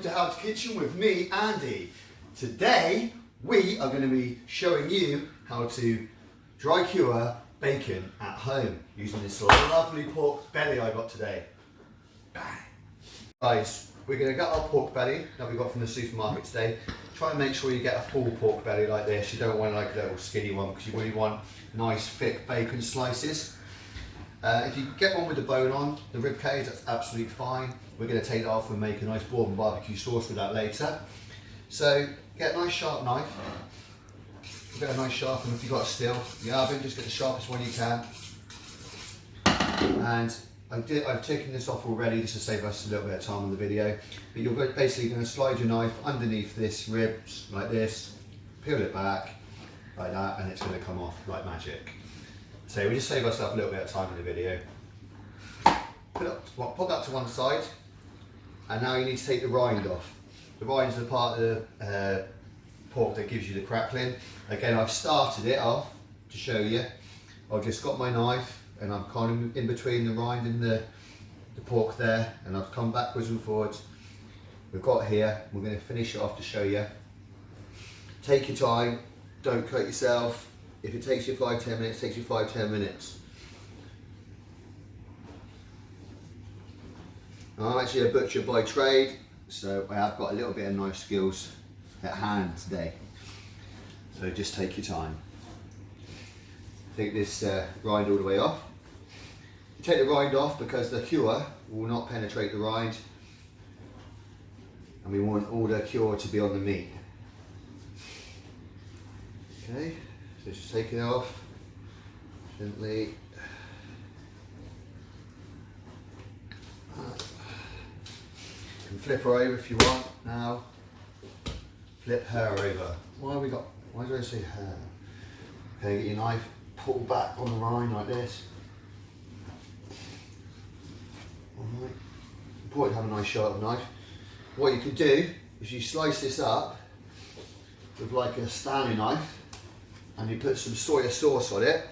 to How to Kitchen with me, Andy. Today, we are going to be showing you how to dry cure bacon at home using this lovely pork belly I got today. Bang. Guys, we're going to get our pork belly that we got from the supermarket today. Try and make sure you get a full pork belly like this. You don't want like a little skinny one because you really want nice thick bacon slices. If you get one with the bone on, the rib cage, that's absolutely fine. We're going to take that off and make a nice bourbon barbecue sauce with that later. So get a nice sharp knife. Get a nice sharp one if you've got a steel. In the oven, just get the sharpest one you can. And I've taken this off already just to save us a little bit of time on the video. But you're basically going to slide your knife underneath this ribs like this, peel it back like that, and it's going to come off like magic. So we just save ourselves a little bit of time in the video. Put that to one side, and now you need to take the rind off. The rind is the part of the pork that gives you the crackling. Again, I've started it off to show you. I've just got my knife and I'm kind of in between the rind and the pork there, and I've come backwards and forwards. We've got here, we're going to finish it off to show you. Take your time, don't cut yourself. If it takes you 5-10 minutes, it takes you 5-10 minutes. I'm actually a butcher by trade, so I have got a little bit of knife skills at hand today. So just take your time. Take this rind all the way off. You take the rind off because the cure will not penetrate the rind, and we want all the cure to be on the meat. Okay. So just take it off gently. You can flip her over if you want now. Flip her over. Why do I say her? Okay, get your knife, pull back on the rind like this. Alright. Important to have a nice sharp knife. What you could do is you slice this up with like a Stanley knife, and you put some soy sauce on it.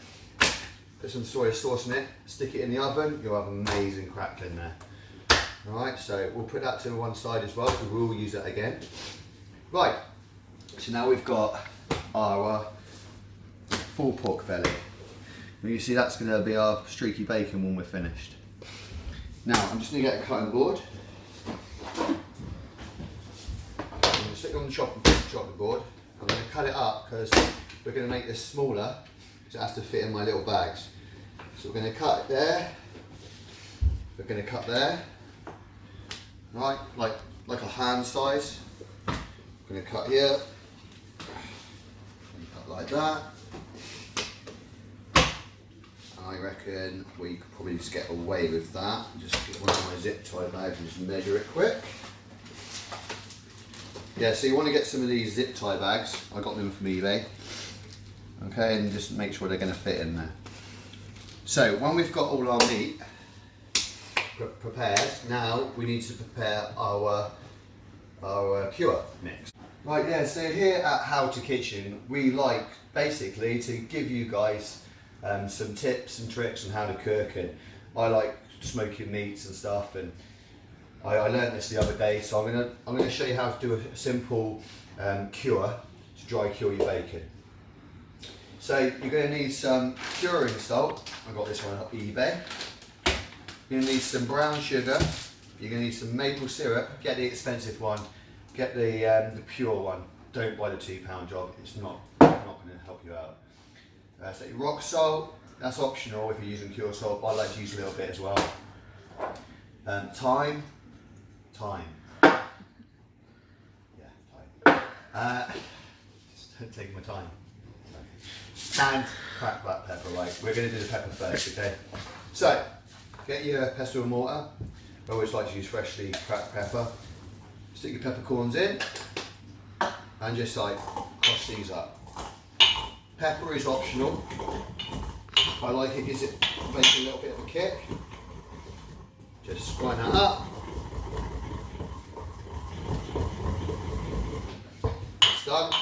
Put some soy sauce in it, stick it in the oven, you'll have amazing crackling there. Alright, so we'll put that to one side as well, because we will use that again. Right, so now we've got our full pork belly. Now you see that's going to be our streaky bacon when we're finished. Now I'm just going to get a cutting board. I'm going to stick it on the chopping board. I'm going to cut it up because we're going to make this smaller, because it has to fit in my little bags. So we're going to cut it there. We're going to cut there. Right, like a hand size. I'm going to cut here. Cut like that. I reckon we could probably just get away with that. Just get one of my zip tie bags and just measure it quick. Yeah, so you want to get some of these zip tie bags. I got them from eBay. Okay, and just make sure they're going to fit in there. So when we've got all our meat prepared, now we need to prepare our cure mix. Right, yeah, so here at How to Kitchen, we like basically to give you guys some tips and tricks on how to cook, and I like smoking meats and stuff, and I learned this the other day, so I'm gonna show you how to do a simple cure to dry cure your bacon. So you're going to need some curing salt. I got this one off eBay. You're going to need some brown sugar. You're going to need some maple syrup. Get the expensive one. Get the pure one. Don't buy the £2 job. It's not going to help you out. So your rock salt. That's optional if you're using pure salt, but I like to use a little bit as well. Thyme. Yeah, thyme. Just taking my time. And cracked black pepper, right? We're going to do the pepper first, okay? So, get your pestle and mortar. I always like to use freshly cracked pepper. Stick your peppercorns in, and just like cross these up. Pepper is optional. I like it because it makes a little bit of a kick. Just grind that up. It's done.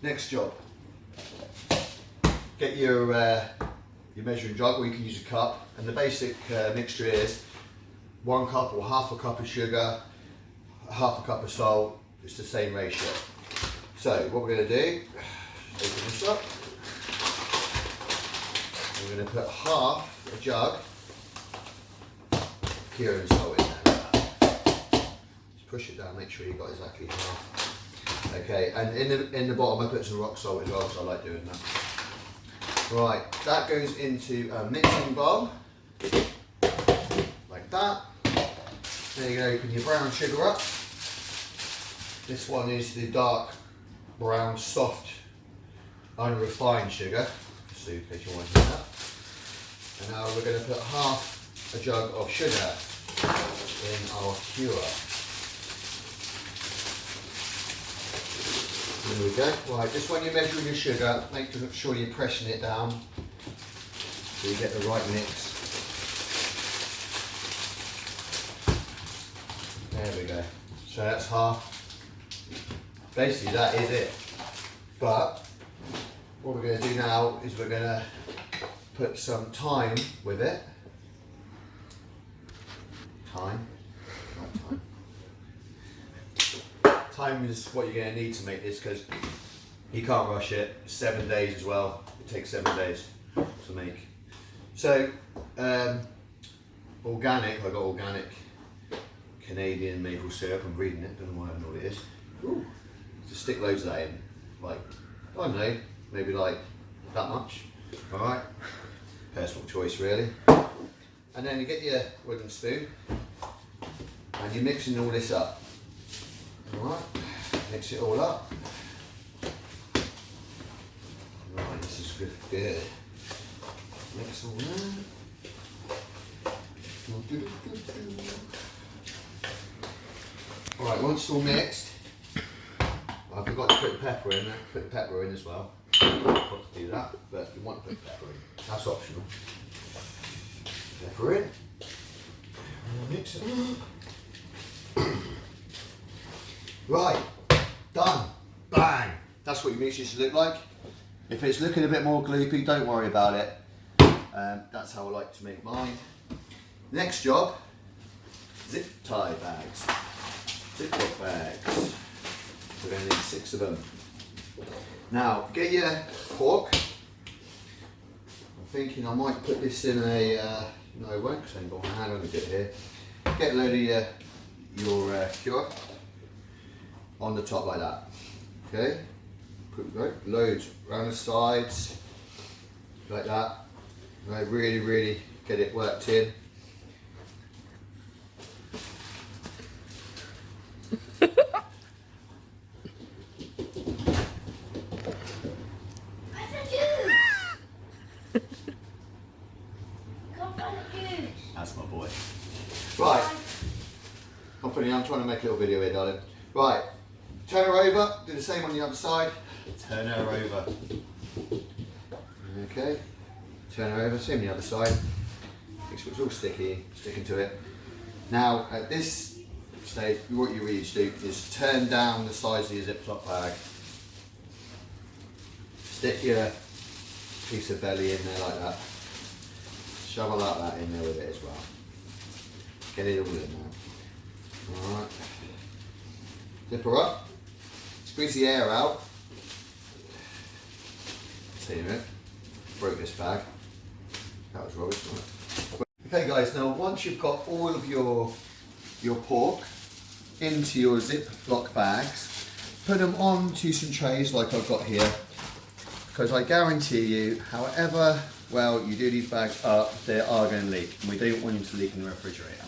Next job, get your measuring jug, or you can use a cup, and the basic mixture is 1 cup or half a cup of sugar, half a cup of salt. It's the same ratio. So what we're going to do, open this up. We're going to put half a jug of curing salt in there. Just push it down, make sure you've got exactly half. Okay, and in the bottom I put some rock salt as well because I like doing that. Right, that goes into a mixing bowl, like that. Then you can open your brown sugar up. This one is the dark brown, soft, unrefined sugar, so in case you want to hear that. And now we're going to put half a jug of sugar in our cure. There we go. Right, just when you're measuring your sugar, make sure you're pressing it down so you get the right mix. There we go. So that's half. Basically that is it. But what we're going to do now is we're going to put some thyme with it. Thyme. Thyme is what you're going to need to make this because you can't rush it. It's 7 days as well. It takes 7 days to make. So organic. I got organic Canadian maple syrup. I'm reading it. Don't know why I know what it is. Ooh. Just stick loads of that in. Like, I don't know, maybe like that much. All right. Personal choice, really. And then you get your wooden spoon and you're mixing all this up. Alright, mix it all up. Right, this is good. Mix all that. Alright, once it's all mixed, I forgot to put the pepper in there. Put the pepper in as well. Got to do that, but you want to put pepper in. That's optional. Pepper in. And mix it up. Right, done. Bang. That's what your mixture should look like. If it's looking a bit more gloopy, don't worry about it. That's how I like to make mine. Next job, zip tie bags. Ziploc bags. We're going to need 6 of them. Now, get your pork. I'm thinking I might put this in a, no I won't because I ain't got my hand on it here. Get a load of your cure on the top like that. Okay? Put loads around the sides, like that. Right, really get it worked in. That's my boy. Right. I'm funny, I'm trying to make a little video here, darling. Right. Turn her over, do the same on the other side. Turn her over. Okay. Turn her over, same on the other side. Make sure it's all sticky, sticking to it. Now, at this stage, what you really do is turn down the size of your Ziploc bag. Stick your piece of belly in there like that. Shovel out that in there with it as well. Get it all in there. Alright. Zip her up. Squeeze the air out. See it. Broke this bag. That was rubbish, wasn't it? Okay guys, now once you've got all of your pork into your Ziploc bags, put them onto some trays like I've got here, because I guarantee you, however well you do these bags up, they are going to leak, and we don't want them to leak in the refrigerator.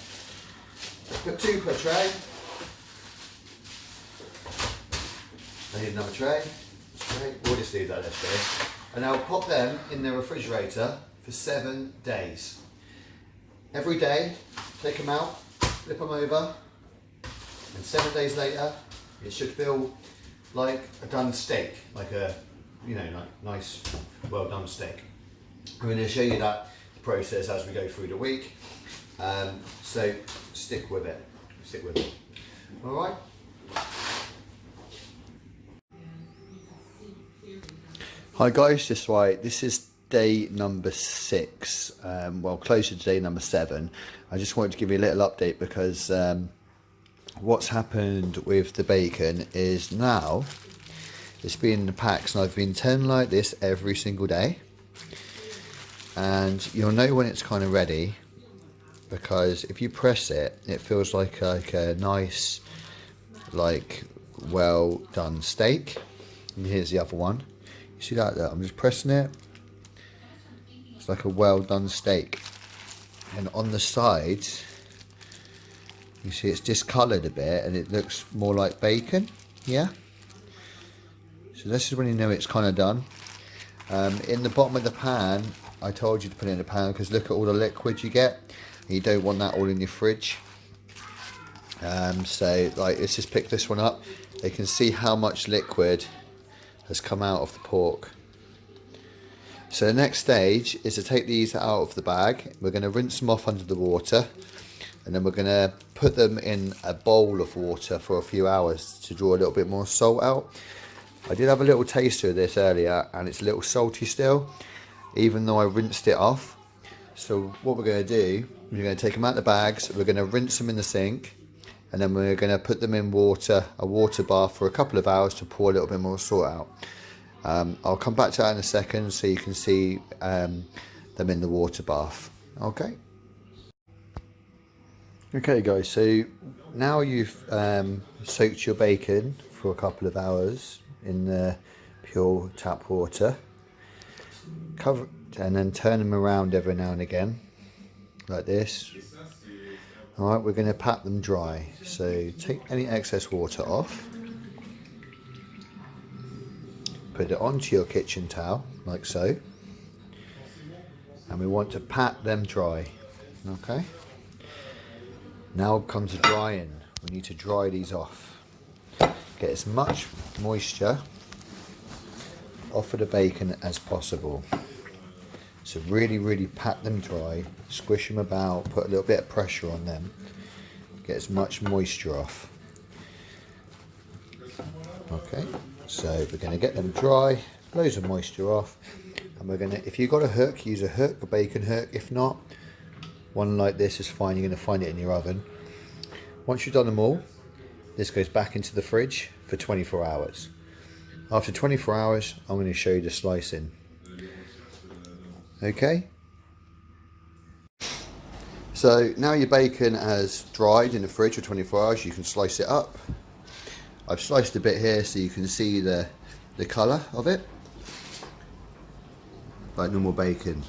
Put 2 per tray. I need another tray. We'll just leave that there. And I'll pop them in the refrigerator for 7 days. Every day, take them out, flip them over, and 7 days later, it should feel like a done steak, like a, you know, nice, well done steak. I'm going to show you that process as we go through the week. So stick with it. All right. Hi guys, this is day number 6, well, closer to day number 7. I just wanted to give you a little update because what's happened with the bacon is now it's been in the packs, and I've been turning like this every single day, and you'll know when it's kind of ready because if you press it, it feels like a nice, like, well done steak. And here's the other one. You see that there? I'm just pressing it. It's like a well done steak. And on the sides, you see it's discoloured a bit and it looks more like bacon. Yeah. So this is when you know it's kind of done. In the bottom of the pan, I told you to put it in the pan because look at all the liquid you get. You don't want that all in your fridge. So like, let's just pick this one up. You can see how much liquid has come out of the pork. So the next stage is to take these out of the bag. We're going to rinse them off under the water, and then we're going to put them in a bowl of water for a few hours to draw a little bit more salt out. I did have a little taster of this earlier and it's a little salty still, even though I rinsed it off. So what we're going to do, we're going to take them out of the bags, we're going to rinse them in the sink, and then we're going to put them in water, a water bath for a couple of hours to pour a little bit more salt out. I'll come back to that in a second so you can see them in the water bath. Okay. Okay guys, so now you've soaked your bacon for a couple of hours in the pure tap water. Cover and then turn them around every now and again, like this. Alright, we're going to pat them dry. So take any excess water off. Put it onto your kitchen towel, like so. And we want to pat them dry. Okay. Now comes the drying. We need to dry these off. Get as much moisture off of the bacon as possible. So really pat them dry, squish them about, put a little bit of pressure on them, get as much moisture off. Okay, so we're going to get them dry, loads of moisture off, and we're going to, if you've got a hook, use a hook, a bacon hook. If not, one like this is fine. You're going to find it in your oven. Once you've done them all, this goes back into the fridge for 24 hours. After 24 hours, I'm going to show you the slicing. Okay. So now your bacon has dried in the fridge for 24 hours, you can slice it up. I've sliced a bit here so you can see the colour of it, like normal bacon.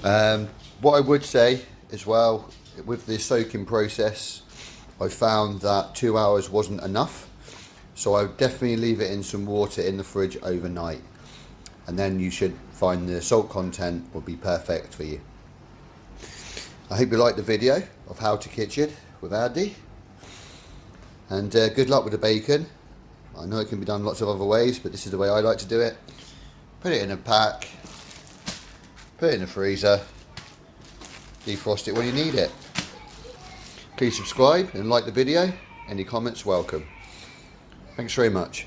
What I would say as well, with the soaking process, I found that 2 hours wasn't enough, so I would definitely leave it in some water in the fridge overnight, and then you should find the salt content will be perfect for you. I hope you liked the video of how to kitchen with Andy, and good luck with the bacon. I know it can be done lots of other ways, but this is the way I like to do it. Put it in a pack, put it in the freezer, defrost it when you need it. Please subscribe and like the video. Any comments welcome. Thanks very much.